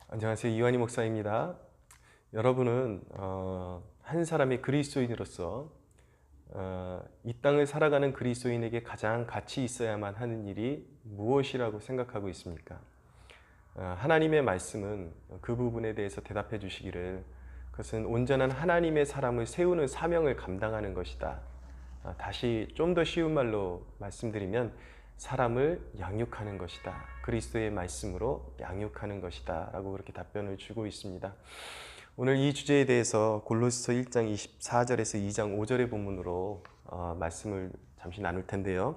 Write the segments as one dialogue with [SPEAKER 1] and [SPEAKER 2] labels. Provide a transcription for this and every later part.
[SPEAKER 1] 안녕하세요. 이완희 목사입니다. 여러분은 한 사람의 그리스도인으로서 이 땅을 살아가는 그리스도인에게 가장 가치 있어야만 하는 일이 무엇이라고 생각하고 있습니까? 하나님의 말씀은 그 부분에 대해서 대답해 주시기를 그것은 온전한 하나님의 사람을 세우는 사명을 감당하는 것이다. 다시 좀 더 쉬운 말로 말씀드리면 사람을 양육하는 것이다. 그리스도의 말씀으로 양육하는 것이다. 라고 그렇게 답변을 주고 있습니다. 오늘 이 주제에 대해서 골로새서 1장 24절에서 2장 5절의 본문으로 말씀을 잠시 나눌 텐데요.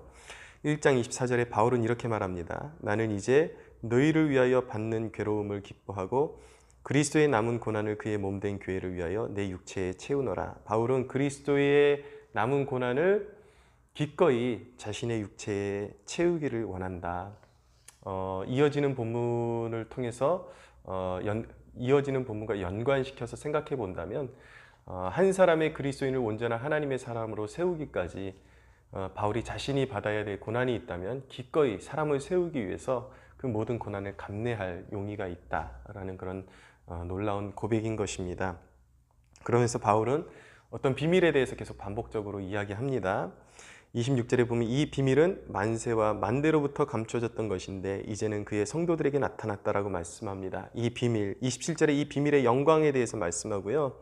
[SPEAKER 1] 1장 24절에 바울은 이렇게 말합니다. 나는 이제 너희를 위하여 받는 괴로움을 기뻐하고 그리스도의 남은 고난을 그의 몸된 교회를 위하여 내 육체에 채우노라. 바울은 그리스도의 남은 고난을 기꺼이 자신의 육체에 채우기를 원한다. 이어지는 본문을 통해서 이어지는 본문과 연관시켜서 생각해 본다면 한 사람의 그리스도인을 온전한 하나님의 사람으로 세우기까지 바울이 자신이 받아야 될 고난이 있다면 기꺼이 사람을 세우기 위해서 그 모든 고난을 감내할 용의가 있다라는 그런 놀라운 고백인 것입니다. 그러면서 바울은 어떤 비밀에 대해서 계속 반복적으로 이야기합니다. 26절에 보면 이 비밀은 만세와 만대로부터 감춰졌던 것인데 이제는 그의 성도들에게 나타났다라고 말씀합니다. 이 비밀, 27절에 이 비밀의 영광에 대해서 말씀하고요.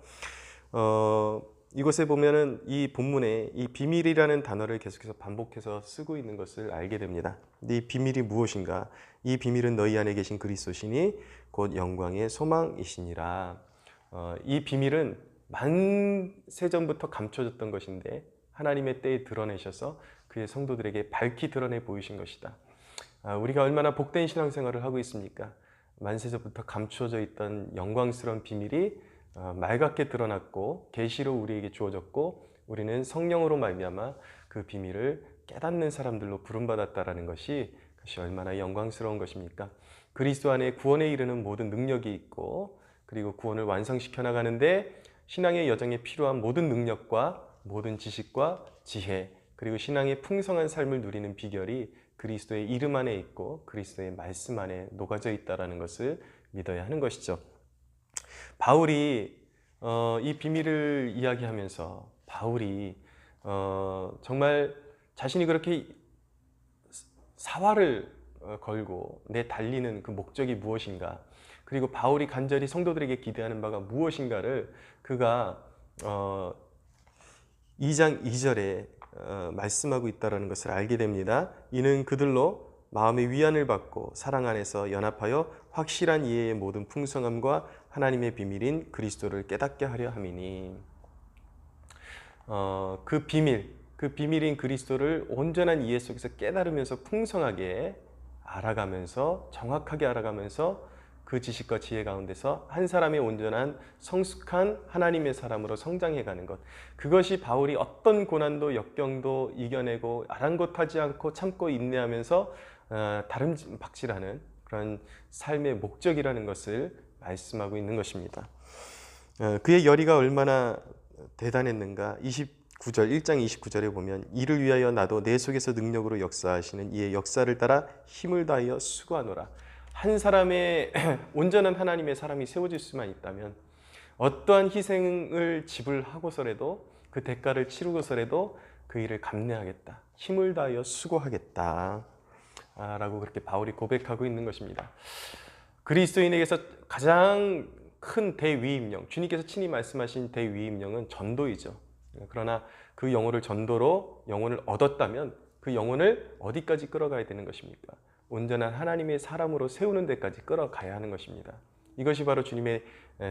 [SPEAKER 1] 이곳에 보면은 이 본문에 이 비밀이라는 단어를 계속해서 반복해서 쓰고 있는 것을 알게 됩니다. 이 비밀이 무엇인가? 이 비밀은 너희 안에 계신 그리스도시니 곧 영광의 소망이시니라. 이 비밀은 만세전부터 감춰졌던 것인데 하나님의 때에 드러내셔서 그의 성도들에게 밝히 드러내 보이신 것이다. 우리가 얼마나 복된 신앙생활을 하고 있습니까? 만세전부터 감추어져 있던 영광스러운 비밀이 말갛게 드러났고 계시로 우리에게 주어졌고 우리는 성령으로 말미암아 그 비밀을 깨닫는 사람들로 부름받았다라는 것이 그것이 얼마나 영광스러운 것입니까? 그리스도 안에 구원에 이르는 모든 능력이 있고 그리고 구원을 완성시켜 나가는데 신앙의 여정에 필요한 모든 능력과 모든 지식과 지혜 그리고 신앙의 풍성한 삶을 누리는 비결이 그리스도의 이름 안에 있고 그리스도의 말씀 안에 녹아져 있다는 것을 믿어야 하는 것이죠. 바울이 이 비밀을 이야기하면서 바울이 정말 자신이 그렇게 사활을 걸고 내 달리는 그 목적이 무엇인가 그리고 바울이 간절히 성도들에게 기대하는 바가 무엇인가를 그가 2장 2절에 말씀하고 있다는 것을 알게 됩니다. 이는 그들로 마음의 위안을 받고 사랑 안에서 연합하여 확실한 이해의 모든 풍성함과 하나님의 비밀인 그리스도를 깨닫게 하려 함이니 그 비밀인 그리스도를 온전한 이해 속에서 깨달으면서 풍성하게 알아가면서 정확하게 알아가면서 그 지식과 지혜 가운데서 한 사람의 온전한 성숙한 하나님의 사람으로 성장해가는 것 그것이 바울이 어떤 고난도 역경도 이겨내고 아랑곳하지 않고 참고 인내하면서 다름박질하는 그런 삶의 목적이라는 것을 말씀하고 있는 것입니다. 그의 열의가 얼마나 대단했는가 29절 1장 29절에 보면 이를 위하여 나도 내 속에서 능력으로 역사하시는 이의 역사를 따라 힘을 다하여 수고하노라. 한 사람의 온전한 하나님의 사람이 세워질 수만 있다면 어떠한 희생을 지불하고서라도 그 대가를 치르고서라도 그 일을 감내하겠다. 힘을 다하여 수고하겠다. 라고 그렇게 바울이 고백하고 있는 것입니다. 그리스도인에게서 가장 큰 대위임령, 주님께서 친히 말씀하신 대위임령은 전도이죠. 그러나 그 영혼을 전도로 영혼을 얻었다면 그 영혼을 어디까지 끌어가야 되는 것입니까? 온전한 하나님의 사람으로 세우는 데까지 끌어가야 하는 것입니다. 이것이 바로 주님의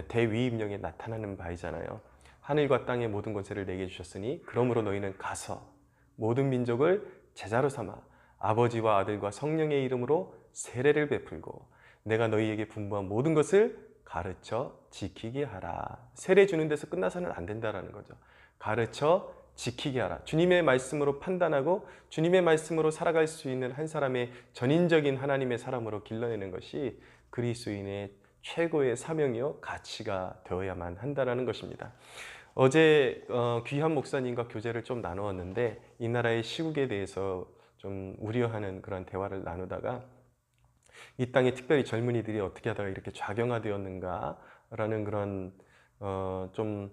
[SPEAKER 1] 대위임령에 나타나는 바이잖아요. 하늘과 땅의 모든 권세를 내게 주셨으니 그러므로 너희는 가서 모든 민족을 제자로 삼아 아버지와 아들과 성령의 이름으로 세례를 베풀고 내가 너희에게 분부한 모든 것을 가르쳐 지키게 하라. 세례 주는 데서 끝나서는 안 된다라는 거죠. 가르쳐 지키게 하라. 주님의 말씀으로 판단하고 주님의 말씀으로 살아갈 수 있는 한 사람의 전인적인 하나님의 사람으로 길러내는 것이 그리스도인의 최고의 사명이요 가치가 되어야만 한다는 것입니다. 어제 귀한 목사님과 교제를 좀 나누었는데 이 나라의 시국에 대해서 좀 우려하는 그런 대화를 나누다가 이 땅에 특별히 젊은이들이 어떻게 하다가 이렇게 좌경화되었는가라는 그런 좀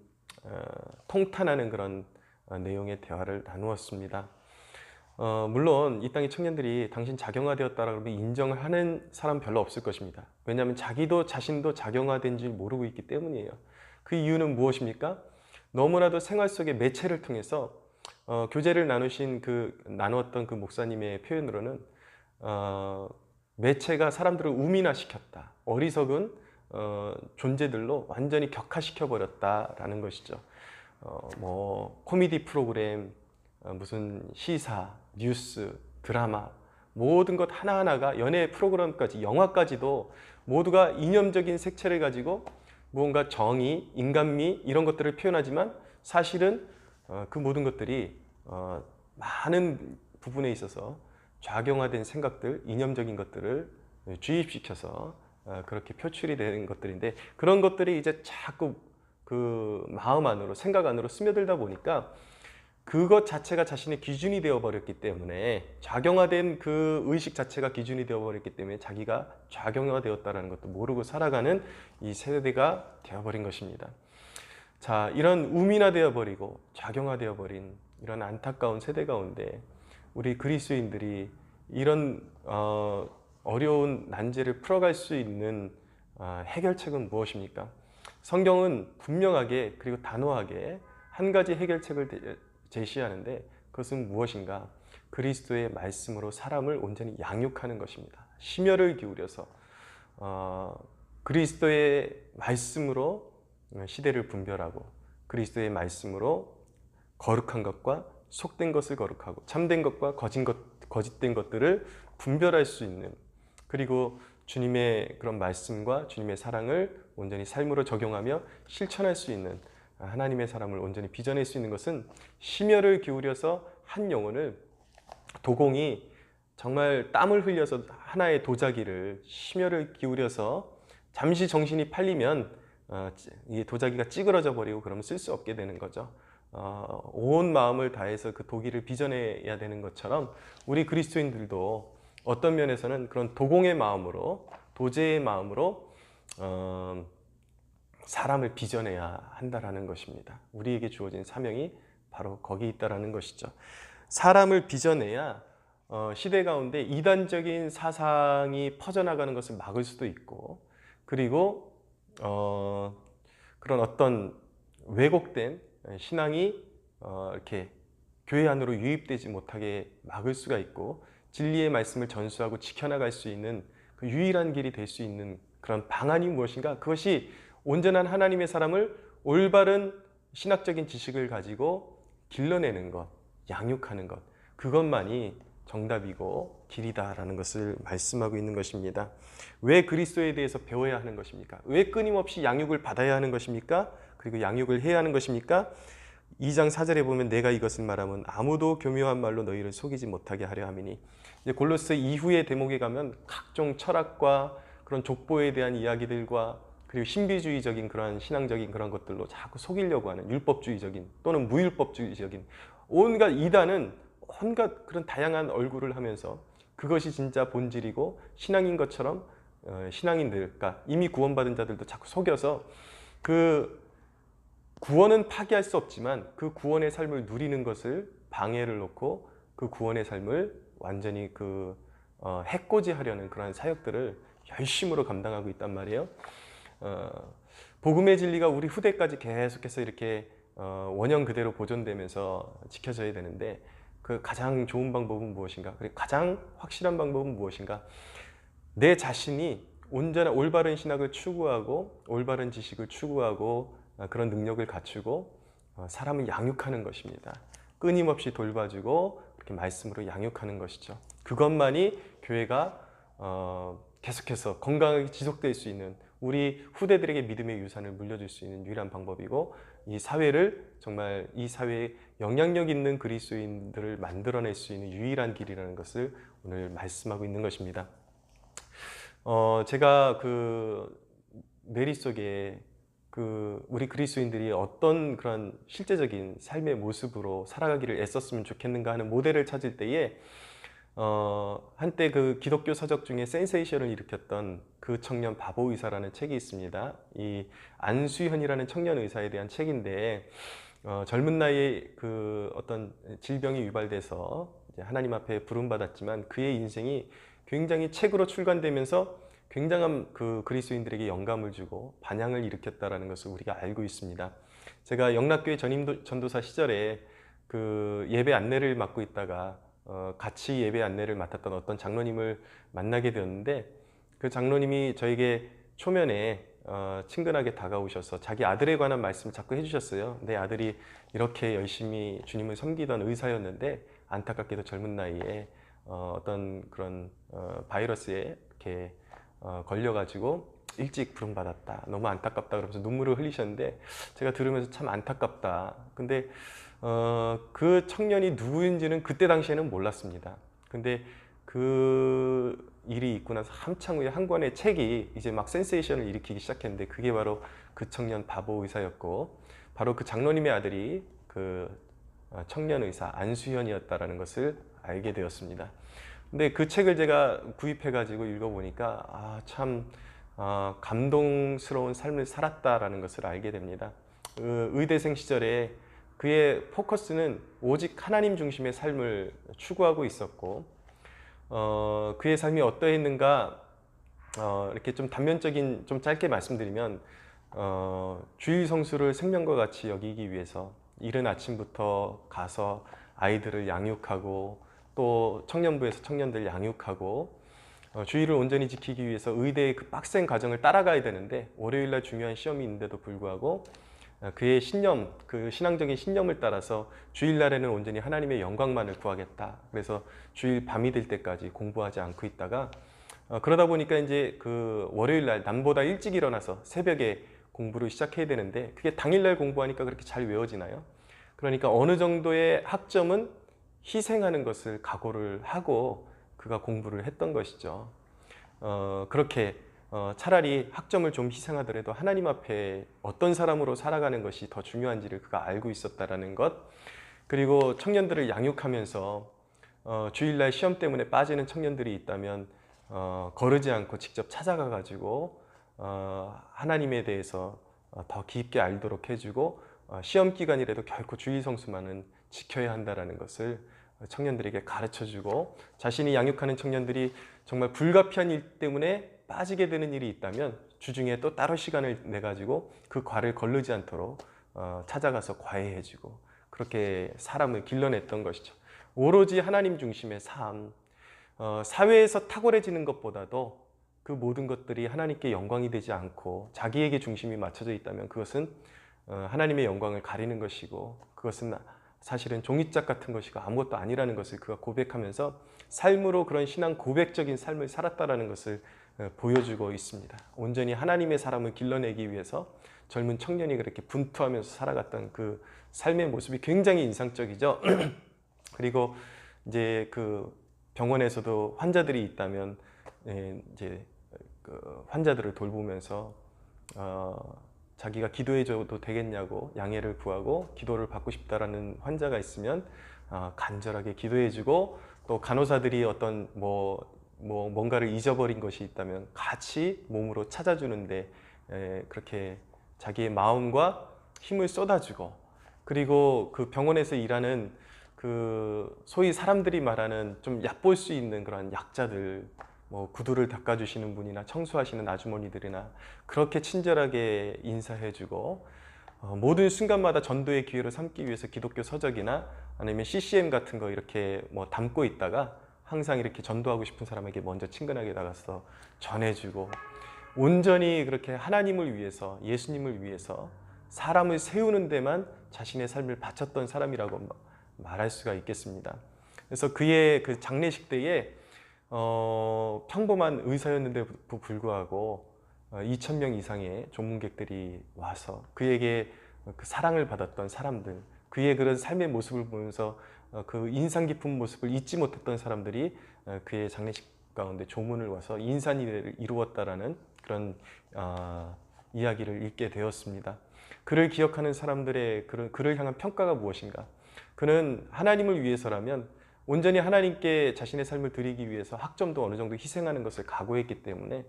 [SPEAKER 1] 통탄하는 그런 내용의 대화를 나누었습니다. 물론 이 땅의 청년들이 당신 자경화되었다라고 그러면 인정을 하는 사람 별로 없을 것입니다. 왜냐하면 자신도 자경화된 줄 모르고 있기 때문이에요. 그 이유는 무엇입니까? 너무나도 생활 속의 매체를 통해서 교제를 나누었던 그 목사님의 표현으로는 매체가 사람들을 우민화시켰다. 어리석은 존재들로 완전히 격화시켜 버렸다라는 것이죠. 뭐 코미디 프로그램, 무슨 시사, 뉴스, 드라마 모든 것 하나하나가 연예 프로그램까지 영화까지도 모두가 이념적인 색채를 가지고 무언가 정의, 인간미 이런 것들을 표현하지만 사실은 그 모든 것들이 많은 부분에 있어서 좌경화된 생각들, 이념적인 것들을 주입시켜서 그렇게 표출이 되는 것들인데 그런 것들이 이제 자꾸 그 마음 안으로 생각 안으로 스며들다 보니까 그것 자체가 자신의 기준이 되어버렸기 때문에 좌경화된 그 의식 자체가 기준이 되어버렸기 때문에 자기가 좌경화되었다는 것도 모르고 살아가는 이 세대가 되어버린 것입니다. 자, 이런 우민화되어버리고 좌경화되어버린 이런 안타까운 세대 가운데 우리 그리스도인들이 이런 어려운 난제를 풀어갈 수 있는 해결책은 무엇입니까? 성경은 분명하게 그리고 단호하게 한 가지 해결책을 제시하는데 그것은 무엇인가? 그리스도의 말씀으로 사람을 온전히 양육하는 것입니다. 심혈을 기울여서 그리스도의 말씀으로 시대를 분별하고 그리스도의 말씀으로 거룩한 것과 속된 것을 거룩하고 참된 것과 거짓된 것들을 분별할 수 있는 그리고 주님의 그런 말씀과 주님의 사랑을 온전히 삶으로 적용하며 실천할 수 있는 하나님의 사람을 온전히 빚어낼 수 있는 것은 심혈을 기울여서 한 영혼을 도공이 정말 땀을 흘려서 하나의 도자기를 심혈을 기울여서 잠시 정신이 팔리면 이 도자기가 찌그러져 버리고 그러면 쓸 수 없게 되는 거죠. 온 마음을 다해서 그 도기를 빚어내야 되는 것처럼 우리 그리스도인들도 어떤 면에서는 그런 도공의 마음으로 도제의 마음으로 사람을 빚어내야 한다라는 것입니다. 우리에게 주어진 사명이 바로 거기 있다라는 것이죠. 사람을 빚어내야 시대 가운데 이단적인 사상이 퍼져나가는 것을 막을 수도 있고 그리고 그런 어떤 왜곡된 신앙이 이렇게 교회 안으로 유입되지 못하게 막을 수가 있고 진리의 말씀을 전수하고 지켜나갈 수 있는 그 유일한 길이 될 수 있는 그런 방안이 무엇인가? 그것이 온전한 하나님의 사람을 올바른 신학적인 지식을 가지고 길러내는 것, 양육하는 것 그것만이 정답이고 길이다라는 것을 말씀하고 있는 것입니다. 왜 그리스도에 대해서 배워야 하는 것입니까? 왜 끊임없이 양육을 받아야 하는 것입니까? 그리고 양육을 해야 하는 것입니까? 2장 4절에 보면 내가 이것을 말하면 아무도 교묘한 말로 너희를 속이지 못하게 하려 함이니 이제 골로새 이후의 대목에 가면 각종 철학과 그런 족보에 대한 이야기들과 그리고 신비주의적인 그런 신앙적인 그런 것들로 자꾸 속이려고 하는 율법주의적인 또는 무율법주의적인 온갖 이단은 온갖 그런 다양한 얼굴을 하면서 그것이 진짜 본질이고 신앙인 것처럼 신앙인들, 그러니까 이미 구원받은 자들도 자꾸 속여서 그 구원은 파기할 수 없지만 그 구원의 삶을 누리는 것을 방해를 놓고 그 구원의 삶을 완전히 해코지하려는 그런 사역들을 열심으로 감당하고 있단 말이에요. 복음의 진리가 우리 후대까지 계속해서 이렇게 원형 그대로 보존되면서 지켜져야 되는데 그 가장 좋은 방법은 무엇인가? 그리고 가장 확실한 방법은 무엇인가? 내 자신이 온전한 올바른 신학을 추구하고 올바른 지식을 추구하고 그런 능력을 갖추고 사람을 양육하는 것입니다. 끊임없이 돌봐주고 이렇게 말씀으로 양육하는 것이죠. 그것만이 교회가 계속해서 건강하게 지속될 수 있는 우리 후대들에게 믿음의 유산을 물려줄 수 있는 유일한 방법이고 이 사회를 정말 이 사회에 영향력 있는 그리스도인들을 만들어낼 수 있는 유일한 길이라는 것을 오늘 말씀하고 있는 것입니다. 제가 그 메리 속에 우리 그리스도인들이 어떤 그런 실제적인 삶의 모습으로 살아가기를 애썼으면 좋겠는가 하는 모델을 찾을 때에 한때 그 기독교 서적 중에 센세이션을 일으켰던 그 청년 바보 의사라는 책이 있습니다. 이 안수현이라는 청년 의사에 대한 책인데, 젊은 나이에 그 어떤 질병이 유발돼서 이제 하나님 앞에 부름받았지만 그의 인생이 굉장히 책으로 출간되면서 굉장한 그 그리스도인들에게 영감을 주고 반향을 일으켰다라는 것을 우리가 알고 있습니다. 제가 영락교회 전도사 시절에 그 예배 안내를 맡고 있다가 같이 예배 안내를 맡았던 어떤 장로님을 만나게 되었는데, 그 장로님이 저에게 초면에 친근하게 다가오셔서 자기 아들에 관한 말씀을 자꾸 해주셨어요. 내 아들이 이렇게 열심히 주님을 섬기던 의사였는데 안타깝게도 젊은 나이에 어떤 그런 바이러스에 이렇게 걸려가지고 일찍 부름받았다. 너무 안타깝다. 그러면서 눈물을 흘리셨는데 제가 들으면서 참 안타깝다. 근데 그 청년이 누구인지는 그때 당시에는 몰랐습니다. 근데 그 일이 있고 나서 한참 후에 한 권의 책이 이제 막 센세이션을 일으키기 시작했는데, 그게 바로 그 청년 바보 의사였고, 바로 그 장로님의 아들이 그 청년 의사 안수현이었다라는 것을 알게 되었습니다. 근데 그 책을 제가 구입해 가지고 읽어보니까 참 감동스러운 삶을 살았다라는 것을 알게 됩니다. 의대생 시절에 그의 포커스는 오직 하나님 중심의 삶을 추구하고 있었고, 그의 삶이 어떠했는가, 이렇게 좀 단면적인, 좀 짧게 말씀드리면, 주일 성수를 생명과 같이 여기기 위해서 이른 아침부터 가서 아이들을 양육하고, 또 청년부에서 청년들 양육하고, 주일을 온전히 지키기 위해서 의대의 그 빡센 과정을 따라가야 되는데, 월요일날 중요한 시험이 있는데도 불구하고 그의 신념, 그 신앙적인 신념을 따라서 주일날에는 온전히 하나님의 영광만을 구하겠다. 그래서 주일 밤이 될 때까지 공부하지 않고 있다가, 그러다 보니까 이제 그 월요일날 남보다 일찍 일어나서 새벽에 공부를 시작해야 되는데, 그게 당일날 공부하니까 그렇게 잘 외워지나요? 그러니까 어느 정도의 학점은 희생하는 것을 각오를 하고 그가 공부를 했던 것이죠. 그렇게 차라리 학점을 좀 희생하더라도 하나님 앞에 어떤 사람으로 살아가는 것이 더 중요한지를 그가 알고 있었다라는 것, 그리고 청년들을 양육하면서 주일날 시험 때문에 빠지는 청년들이 있다면 거르지 않고 직접 찾아가 가지고 하나님에 대해서 더 깊게 알도록 해주고, 시험 기간이라도 결코 주일 성수만은 지켜야 한다라는 것을 청년들에게 가르쳐주고, 자신이 양육하는 청년들이 정말 불가피한 일 때문에 빠지게 되는 일이 있다면 주중에 또 따로 시간을 내 가지고 그 과를 거르지 않도록 찾아가서 과외해주고, 그렇게 사람을 길러냈던 것이죠. 오로지 하나님 중심의 삶, 사회에서 탁월해지는 것보다도 그 모든 것들이 하나님께 영광이 되지 않고 자기에게 중심이 맞춰져 있다면 그것은 하나님의 영광을 가리는 것이고, 그것은 사실은 종이짝 같은 것이고 아무것도 아니라는 것을 그가 고백하면서 삶으로 그런 신앙 고백적인 삶을 살았다라는 것을 보여주고 있습니다. 온전히 하나님의 사람을 길러내기 위해서 젊은 청년이 그렇게 분투하면서 살아갔던 그 삶의 모습이 굉장히 인상적이죠. 그리고 이제 그 병원에서도 환자들이 있다면 이제 그 환자들을 돌보면서 자기가 기도해줘도 되겠냐고 양해를 구하고, 기도를 받고 싶다라는 환자가 있으면 간절하게 기도해주고, 또 간호사들이 어떤 뭔가를 잊어버린 것이 있다면 같이 몸으로 찾아주는데 그렇게 자기의 마음과 힘을 쏟아주고, 그리고 그 병원에서 일하는 그 소위 사람들이 말하는 좀 얕볼 수 있는 그런 약자들, 구두를 닦아주시는 분이나 청소하시는 아주머니들이나 그렇게 친절하게 인사해주고, 모든 순간마다 전도의 기회로 삼기 위해서 기독교 서적이나 아니면 CCM 같은 거 이렇게 담고 있다가 항상 이렇게 전도하고 싶은 사람에게 먼저 친근하게 나가서 전해주고, 온전히 그렇게 하나님을 위해서, 예수님을 위해서 사람을 세우는 데만 자신의 삶을 바쳤던 사람이라고 말할 수가 있겠습니다. 그래서 그의 그 장례식 때에 평범한 의사였는데도 불구하고 2,000명 이상의 조문객들이 와서 그에게 그 사랑을 받았던 사람들, 그의 그런 삶의 모습을 보면서 그 인상 깊은 모습을 잊지 못했던 사람들이 그의 장례식 가운데 조문을 와서 인산이를 이루었다라는 그런 이야기를 읽게 되었습니다. 그를 기억하는 사람들의 그를 향한 평가가 무엇인가? 그는 하나님을 위해서라면 온전히 하나님께 자신의 삶을 드리기 위해서 학점도 어느 정도 희생하는 것을 각오했기 때문에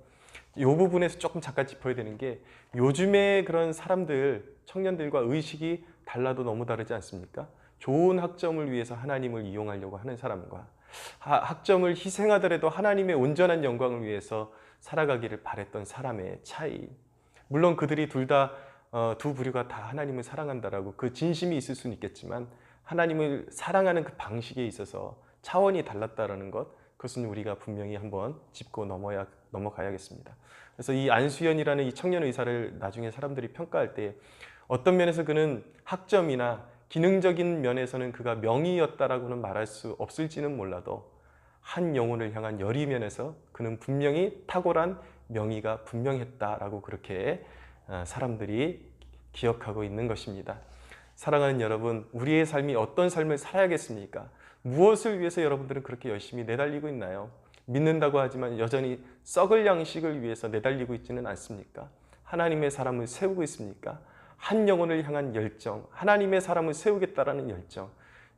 [SPEAKER 1] 이 부분에서 조금 잠깐 짚어야 되는 게 요즘의 그런 사람들, 청년들과 의식이 달라도 너무 다르지 않습니까? 좋은 학점을 위해서 하나님을 이용하려고 하는 사람과 학점을 희생하더라도 하나님의 온전한 영광을 위해서 살아가기를 바랬던 사람의 차이. 물론 그들이 둘 다 두 부류가 다 하나님을 사랑한다라고 그 진심이 있을 수는 있겠지만 하나님을 사랑하는 그 방식에 있어서 차원이 달랐다라는 것, 그것은 우리가 분명히 한번 짚고 넘어가야겠습니다. 그래서 이 안수연이라는 이 청년 의사를 나중에 사람들이 평가할 때 어떤 면에서 그는 학점이나 기능적인 면에서는 그가 명의였다라고는 말할 수 없을지는 몰라도 한 영혼을 향한 열의 면에서 그는 분명히 탁월한 명의가 분명했다라고 그렇게 사람들이 기억하고 있는 것입니다. 사랑하는 여러분, 우리의 삶이 어떤 삶을 살아야겠습니까? 무엇을 위해서 여러분들은 그렇게 열심히 내달리고 있나요? 믿는다고 하지만 여전히 썩을 양식을 위해서 내달리고 있지는 않습니까? 하나님의 사람을 세우고 있습니까? 한 영혼을 향한 열정, 하나님의 사람을 세우겠다라는 열정.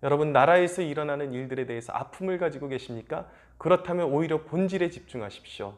[SPEAKER 1] 여러분, 나라에서 일어나는 일들에 대해서 아픔을 가지고 계십니까? 그렇다면 오히려 본질에 집중하십시오.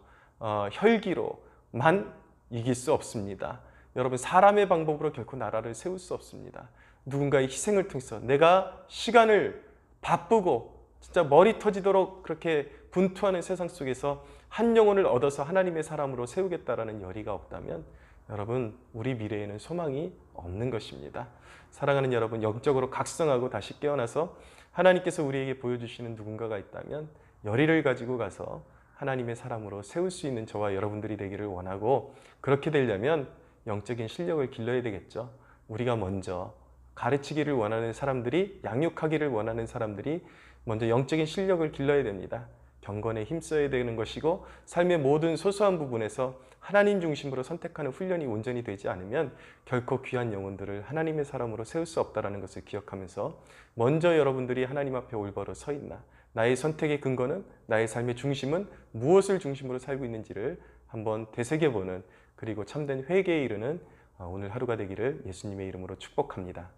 [SPEAKER 1] 혈기로만 이길 수 없습니다. 여러분, 사람의 방법으로 결코 나라를 세울 수 없습니다. 누군가의 희생을 통해서 내가 시간을 바쁘고 진짜 머리 터지도록 그렇게 분투하는 세상 속에서 한 영혼을 얻어서 하나님의 사람으로 세우겠다라는 열의가 없다면 여러분, 우리 미래에는 소망이 없는 것입니다. 사랑하는 여러분, 영적으로 각성하고 다시 깨어나서 하나님께서 우리에게 보여주시는 누군가가 있다면 열의를 가지고 가서 하나님의 사람으로 세울 수 있는 저와 여러분들이 되기를 원하고, 그렇게 되려면 영적인 실력을 길러야 되겠죠. 우리가 먼저 가르치기를 원하는 사람들이, 양육하기를 원하는 사람들이 먼저 영적인 실력을 길러야 됩니다. 경건에 힘써야 되는 것이고, 삶의 모든 소소한 부분에서 하나님 중심으로 선택하는 훈련이 온전히 되지 않으면 결코 귀한 영혼들을 하나님의 사람으로 세울 수 없다는 것을 기억하면서 먼저 여러분들이 하나님 앞에 올바로 서 있나, 나의 선택의 근거는, 나의 삶의 중심은 무엇을 중심으로 살고 있는지를 한번 되새겨보는, 그리고 참된 회개에 이르는 오늘 하루가 되기를 예수님의 이름으로 축복합니다.